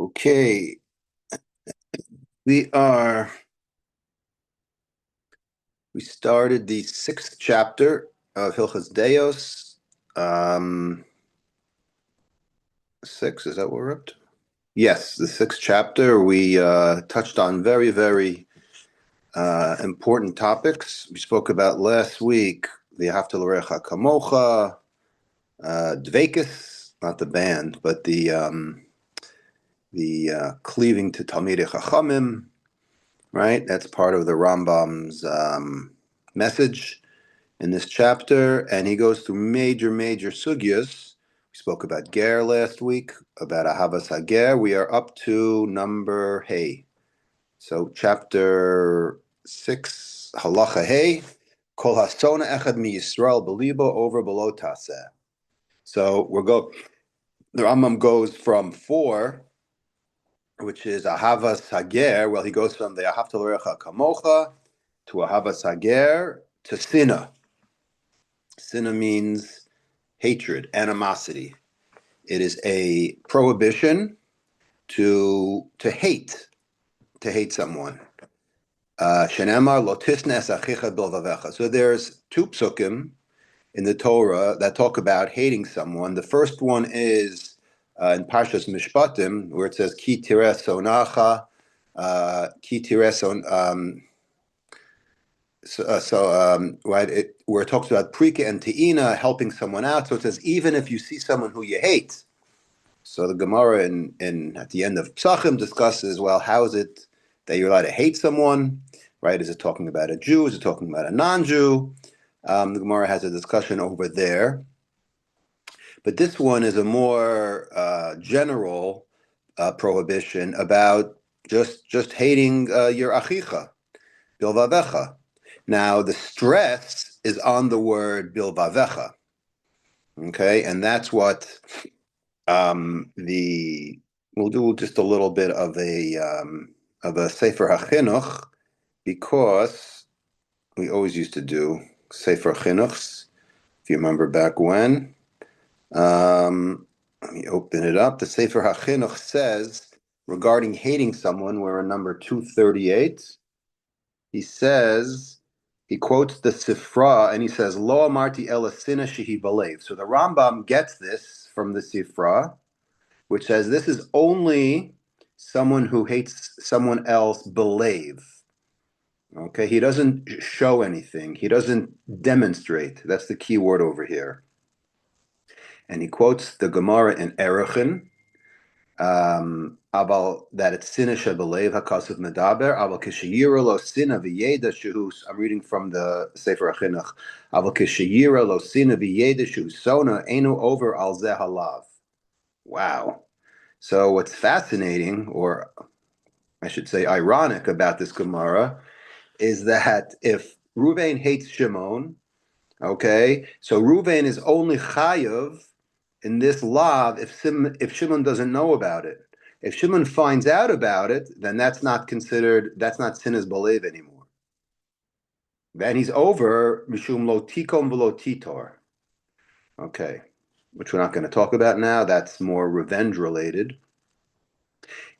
Okay, we are we started the sixth chapter of Hilchos Deos. Um, Six, is that what we're up to? Yes, the sixth chapter. We touched on very important topics. We spoke about last week the Haftal L'Recha Kamocha, Dvekis, not the band, but the cleaving to Talmidei Chachamim. Right, that's part of the Rambam's message in this chapter, and he goes through major sugyas. We spoke about ger last week, about ahavas hager. We are up to number hey. So chapter 6, halacha hey, kol hasona echad mi Yisrael belibo over below taseh. So the Rambam goes from 4, which is ahavas hager. Well, he goes from the ahavta l'recha kamocha to ahavas hager to sinah. Sinah means hatred, animosity. It is a prohibition to hate someone. Shenemar lo tisna es achicha bilvavecha. So there's 2 psukim in the Torah that talk about hating someone. The first one is in Parshas Mishpatim, where it says ki tires onacha, ki tires on. Right, where it talks about prika and te'ina, helping someone out. So it says even if you see someone who you hate. So the Gemara in at the end of Psachim discusses, well, how is it that you're allowed to hate someone? Right? Is it talking about a Jew? Is it talking about a non-Jew? The Gemara has a discussion over there. But this one is a more general prohibition about just hating your achicha, bilvavecha. Now, the stress is on the word bilvavecha, okay? And that's what we'll do just a little bit of a Sefer HaChinuch, because we always used to do Sefer HaChinuchs, if you remember back when. Let me open it up. The Sefer HaChinuch says, regarding hating someone, we're in number 238. He quotes the Sifra, and he says, Lo amarti ela sina shehi balev. So the Rambam gets this from the Sifra, which says this is only someone who hates someone else balev. Okay, he doesn't show anything. He doesn't demonstrate. That's the key word over here. And he quotes the Gemara in Erechim, that it's sina shebalev hakasav medaber. Aval kishayira lo sina v'yeda shehus. I'm reading from the Sefer HaChinuch. Aval kishayira lo sina v'yeda shehus sona enu over al zeh halav. Wow. So what's fascinating, or I should say ironic, about this Gemara is that if Ruvain hates Shimon, okay, so Ruvain is only chayav in this lav if Shimon doesn't know about it. If Shimon finds out about it, then that's not sinas balev anymore. Then he's over mishum lo tikom v'lo titor. Okay, which we're not going to talk about now. That's more revenge related.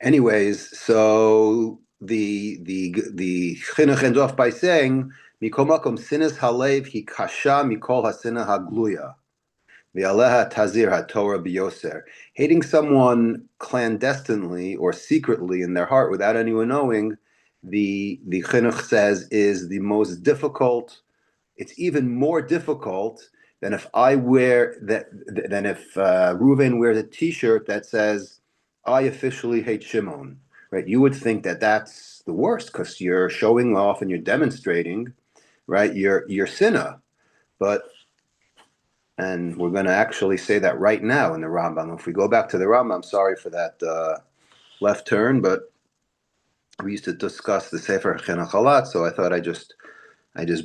Anyways, so the chinuch ends off by saying mikol makom sinas halev hi kasha mikol hasina hagluya. V'aleha tazir haTorah biyoser. Hating someone clandestinely or secretly in their heart without anyone knowing, the chinuch says, is the most difficult. It's even more difficult than if Reuven wears a T-shirt that says, "I officially hate Shimon." Right? You would think that that's the worst because you're showing off and you're demonstrating, right? Your sinner, and we're going to actually say that right now in the Rambam. If we go back to the Rambam, sorry for that left turn, but we used to discuss the Sefer Chinuch a lot, so I thought I just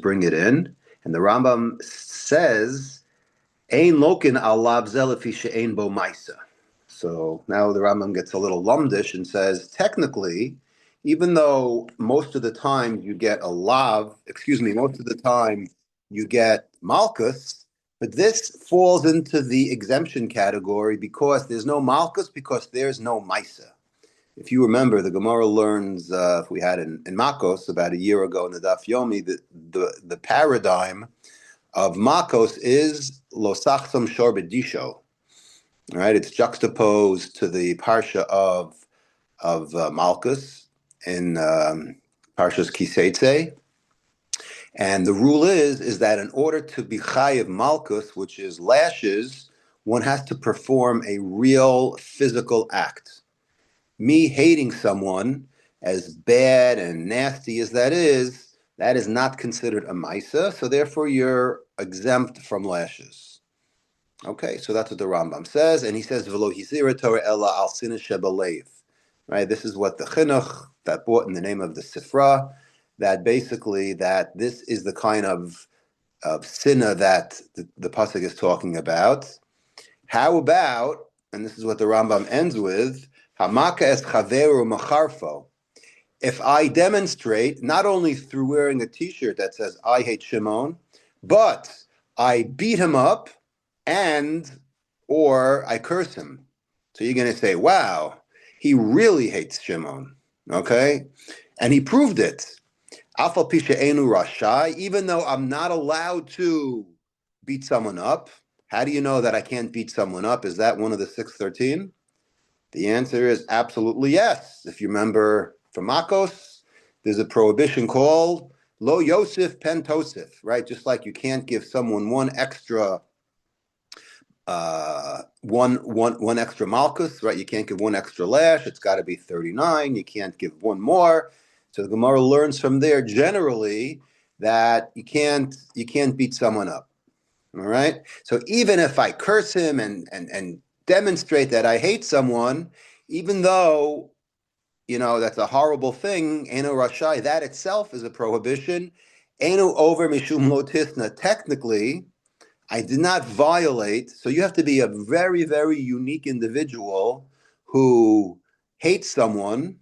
bring it in. And the Rambam says, "Ein lokin alav zelefi she'ein bo ma'isa." So now the Rambam gets a little lumdish and says, technically, even though most of the time you get most of the time you get malchus. But this falls into the exemption category because there's no malchus, because there's no maisa. If you remember, the Gemara learns, if we had in Makos about a year ago in the Daf Yomi, the paradigm of Makos is Lo Sachsam Shor B'Disho. Right? It's juxtaposed to the parsha of Malchus in Parshas Kiseitze. And the rule is that in order to be chayiv Malchus, which is lashes, one has to perform a real physical act. Me hating someone, as bad and nasty as that is not considered a maisa, so therefore you're exempt from lashes. Okay, so that's what the Rambam says, and he says, "V'lo hizira Torah ella al sinah shebalev." Right, this is what the chinuch that brought in the name of the Sifra, that basically that this is the kind of sinah that the pasuk is talking about. How about, and this is what the Rambam ends with, Hamaka es chaveru macharfo. If I demonstrate, not only through wearing a t-shirt that says, I hate Shimon, but I beat him up or I curse him. So you're going to say, wow, he really hates Shimon, okay? And he proved it. Afal pisha enu rashai, even though I'm not allowed to beat someone up. How do you know that I can't beat someone up? Is that one of the 613? The answer is absolutely yes. If you remember from Makos, there's a prohibition called Lo Yosef Pen Tosif, right? Just like you can't give someone one extra Malchus, right? You can't give one extra lash. It's got to be 39. You can't give one more. So the Gemara learns from there generally that you can't beat someone up. All right. So even if I curse him and demonstrate that I hate someone, even though, that's a horrible thing, Eno Rashai, that itself is a prohibition. Eno over Mishum Lotisna, technically, I did not violate. So you have to be a very, very unique individual who hates someone,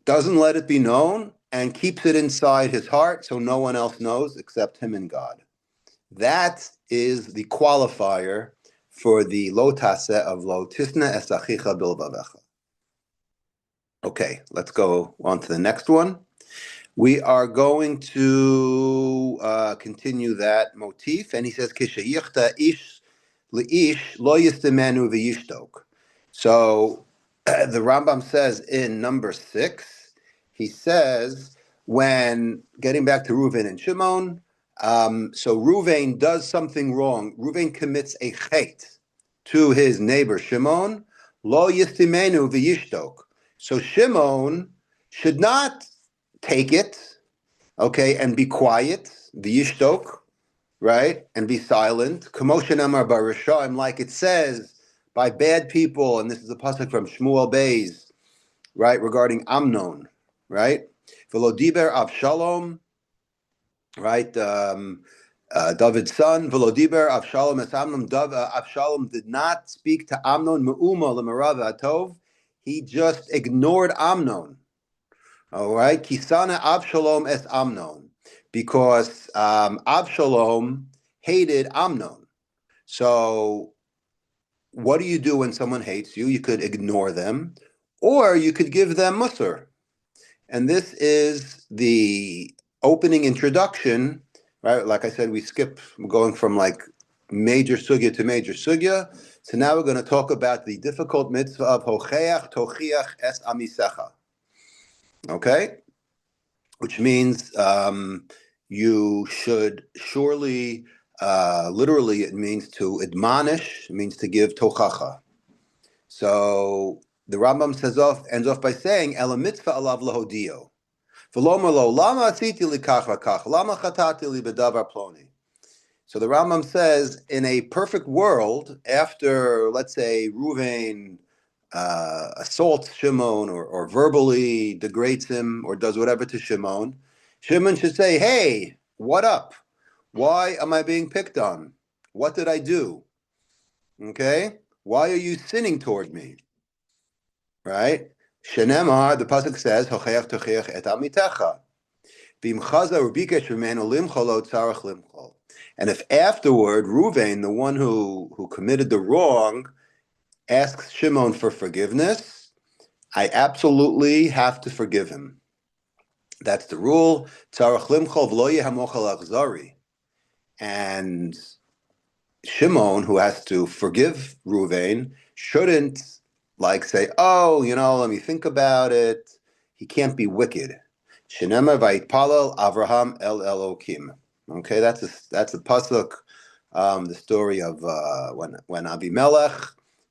doesn't let it be known, and keeps it inside his heart so no one else knows except him and God. That is the qualifier for the lo taseh of lo tisna es achicha bilvavecha. Okay, let's go on to the next one. We are going to continue that motif, and he says kishayichta ish leish lo yistemenu v'yishtok. So the Rambam says in number 6, he says when getting back to Reuven and Shimon. So Reuven does something wrong. Reuven commits a chet to his neighbor Shimon. Lo yistimenu v'yishtok. So Shimon should not take it, okay, and be quiet, v'yishtok, right, and be silent. Kamoshen amar barishayim, like it says by bad people, and this is a pasuk from Shmuel Beis, right, regarding Amnon, right? V'lo diber Avshalom, right? David's son, Velodiber, Avshalom es Amnon. Avshalom did not speak to Amnon me'uma l'marav atov. He just ignored Amnon. All right, Kisana Avshalom es Amnon, because Avshalom hated Amnon. So, what do you do when someone hates you? You could ignore them, or you could give them musar. And this is the opening introduction, right? Like I said, we're going from like major sugya to major sugya. So now we're going to talk about the difficult mitzvah of hocheach tochiach es amisecha. Okay? Which means you should surely, literally it means to admonish, it means to give tochacha. So the Rambam ends off by saying, Ela mitzvah alav lahodio. So the Rambam says, in a perfect world, after, let's say, Reuven assaults Shimon or verbally degrades him or does whatever to Shimon, Shimon should say, hey, what up? Why am I being picked on? What did I do? Okay? Why are you sinning toward me? Right? Shenemar, the pasuk says, "Hocheach tochiach et amitecha." And if afterward Reuven, the one who committed the wrong, asks Shimon for forgiveness, I absolutely have to forgive him. That's the rule. Tzarech limchol v'lo yehamochel achzari. And Shimon, who has to forgive Ruvain, shouldn't like say, "Oh, let me think about it." He can't be wicked. Shenema vayitpalel Avraham el Elokim. Okay, that's a pasuk. The story of when Abimelech,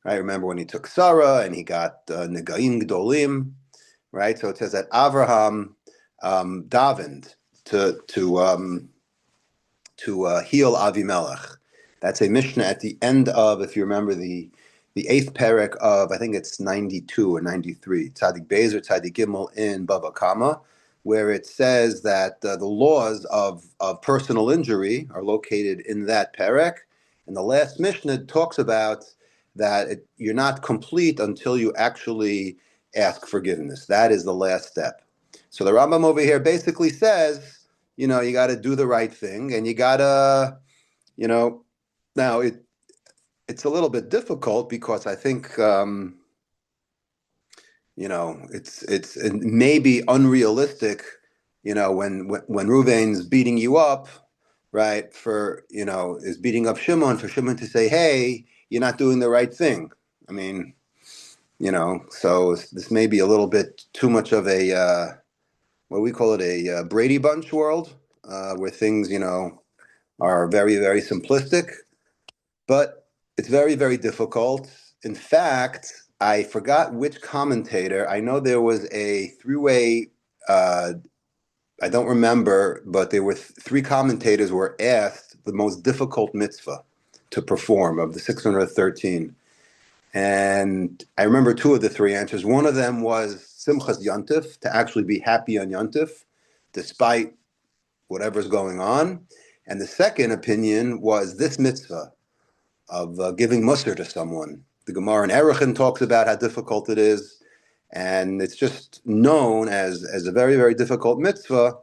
right? Remember when he took Sarah and he got Negaim Gdolim, right? So it says that Avraham davened to heal Avimelech. That's a Mishnah at the end of, if you remember, the eighth parak of, I think it's 92 or 93, Tzadik Beis or Tzadik Gimel in Bava Kama, where it says that the laws of personal injury are located in that parak. And the last Mishnah talks about that you're not complete until you actually ask forgiveness. That is the last step. So the Rambam over here basically says, you got to do the right thing, and you got to, now it's a little bit difficult because I think, it's maybe unrealistic, when Ruvain's beating you up, right, is beating up Shimon, for Shimon to say, hey, you're not doing the right thing. I mean, so this may be a little bit too much of a, what we call it, a Brady Bunch world, where things, are very, very simplistic, but it's very, very difficult. In fact, I forgot which commentator. I know there was a three-way, I don't remember, but there were three commentators were asked the most difficult mitzvah to perform of the 613. And I remember two of the three answers. One of them was Simchas Yontif, to actually be happy on Yontif, despite whatever's going on. And the second opinion was this mitzvah of giving musr to someone. The Gemara in Erechim talks about how difficult it is, and it's just known as a very, very difficult mitzvah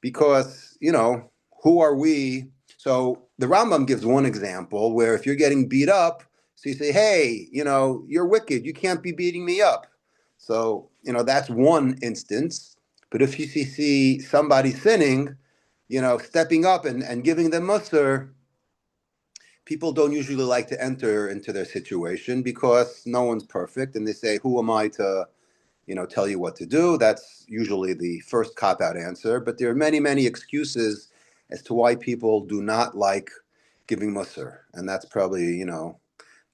because, who are we? So the Rambam gives one example where if you're getting beat up, so you say, hey, you're wicked. You can't be beating me up. So, that's one instance. But if you see somebody sinning, stepping up and giving them musr, people don't usually like to enter into their situation because no one's perfect. And they say, who am I to, tell you what to do? That's usually the first cop-out answer. But there are many, many excuses as to why people do not like giving musr. And that's probably,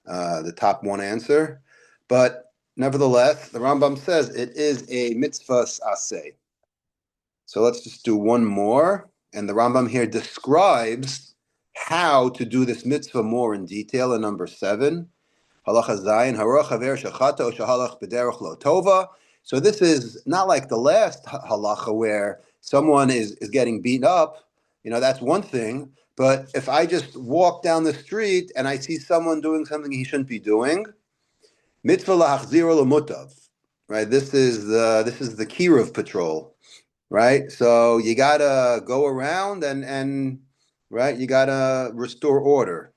the top one answer. But nevertheless, the Rambam says it is a mitzvah aseh. So let's just do one more. And the Rambam here describes how to do this mitzvah more in detail in number 7. Halacha Zayin, Harach Haver Shechata O Shahalach B'derech Lo Tova. So this is not like the last halacha where someone is getting beaten up. That's one thing. But if I just walk down the street and I see someone doing something he shouldn't be doing, mitzvah lahachzir l'mutav, right? This is the kiruv patrol, right? So you gotta go around and right, you gotta restore order.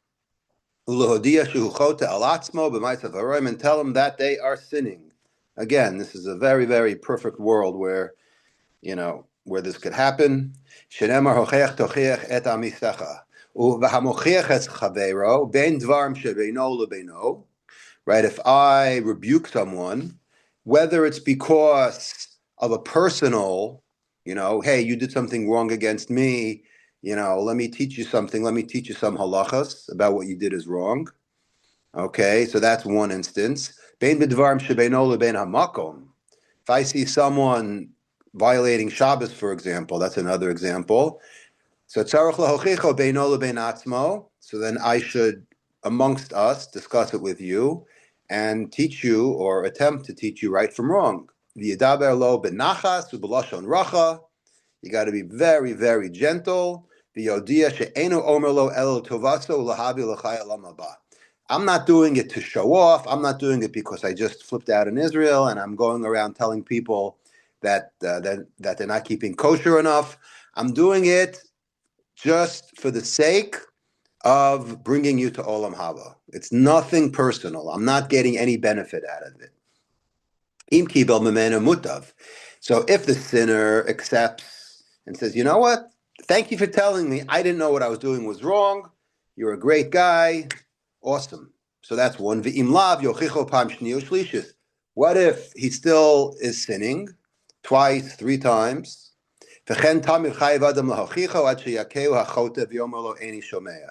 And tell them that they are sinning. Again, this is a very, very perfect world where where this could happen. Right? If I rebuke someone, whether it's because of a personal, hey, you did something wrong against me, let me teach you something. Let me teach you some halachas about what you did is wrong. Okay, so that's one instance. If I see someone violating Shabbos, for example, that's another example. So then I should, amongst us, discuss it with you and teach you or attempt to teach you right from wrong. You got to be very, very gentle. I'm not doing it to show off. I'm not doing it because I just flipped out in Israel and I'm going around telling people that they're not keeping kosher enough. I'm doing it just for the sake of bringing you to Olam Haba. It's nothing personal. I'm not getting any benefit out of it. Im kibel memena mutav. So if the sinner accepts and says, you know what? Thank you for telling me. I didn't know what I was doing was wrong. You're a great guy. Awesome. So that's one. V'im lav yochicho pam shniyos shlishis. What if he still is sinning twice, three times? V'chen tamid chayiv adam lahochicho ad sheyakeu hachotev yomer lo eni shomea.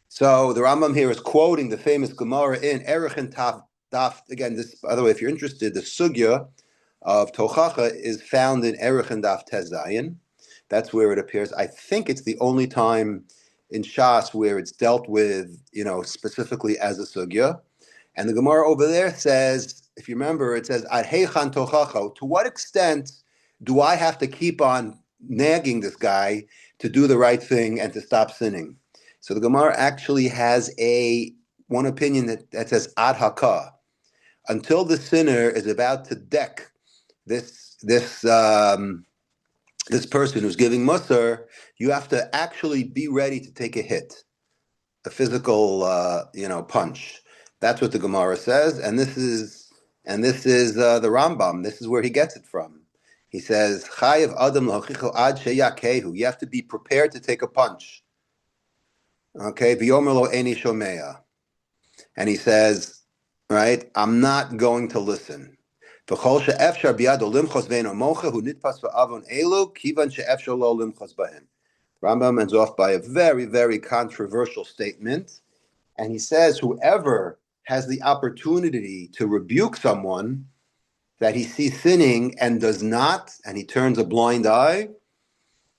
So the Rambam here is quoting the famous Gemara in Erech and Daf. Again, this, by the way, if you're interested, the sugya of Tochacha is found in Erech and Daf Tezayin. That's where it appears. I think it's the only time in Shas where it's dealt with, specifically as a sugya. And the Gemara over there says, if you remember, it says, Ad heichan tochacha, to what extent do I have to keep on nagging this guy to do the right thing and to stop sinning? So the Gemara actually has one opinion that says ad haka, until the sinner is about to deck this person who's giving musar, you have to actually be ready to take a hit, a physical punch. That's what the Gemara says, and this is the Rambam. This is where he gets it from. He says, Chayev Adam lahochicho ad sheyakehu. You have to be prepared to take a punch. Okay, v'yomer lo eni shomea. And he says, right, I'm not going to listen. V'chol she'efshar biyado limchos ve'eno mocha hu nitpas v'avon elu kivan she'efshar lo limchos b'hem. Rambam ends off by a very, very controversial statement. And he says, whoever has the opportunity to rebuke someone that he sees sinning and does not, and he turns a blind eye,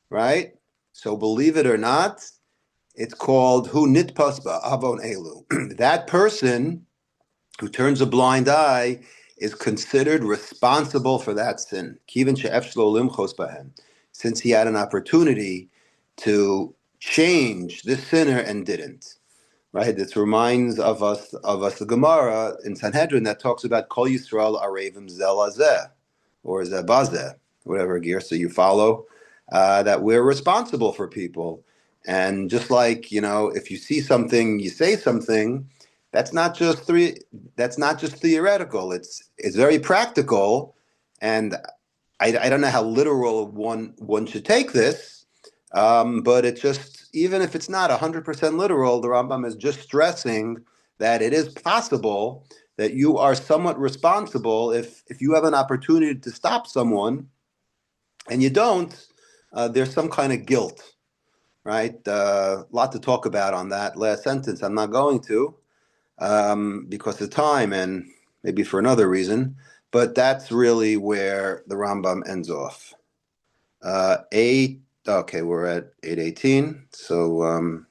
right? So believe it or not, it's called hu nitpas ba'avon elu. That person who turns a blind eye is considered responsible for that sin. Kivan she'ef shelo limchos b'hem. Since he had an opportunity to change this sinner and didn't. Right? This reminds of us the Gemara in Sanhedrin that talks about Kol Yisrael Arevim Zelazeh or Zebazeh, whatever gear. So you follow that we're responsible for people. And just like, if you see something, you say something, that's not just theoretical. It's very practical. And I don't know how literal one should take this, but it's just, even if it's not 100% literal, the Rambam is just stressing that it is possible that you are somewhat responsible if you have an opportunity to stop someone and you don't, there's some kind of guilt, right? A lot to talk about on that last sentence. I'm not going to because of time and maybe for another reason, but that's really where the Rambam ends off. Okay, we're at 8:18. So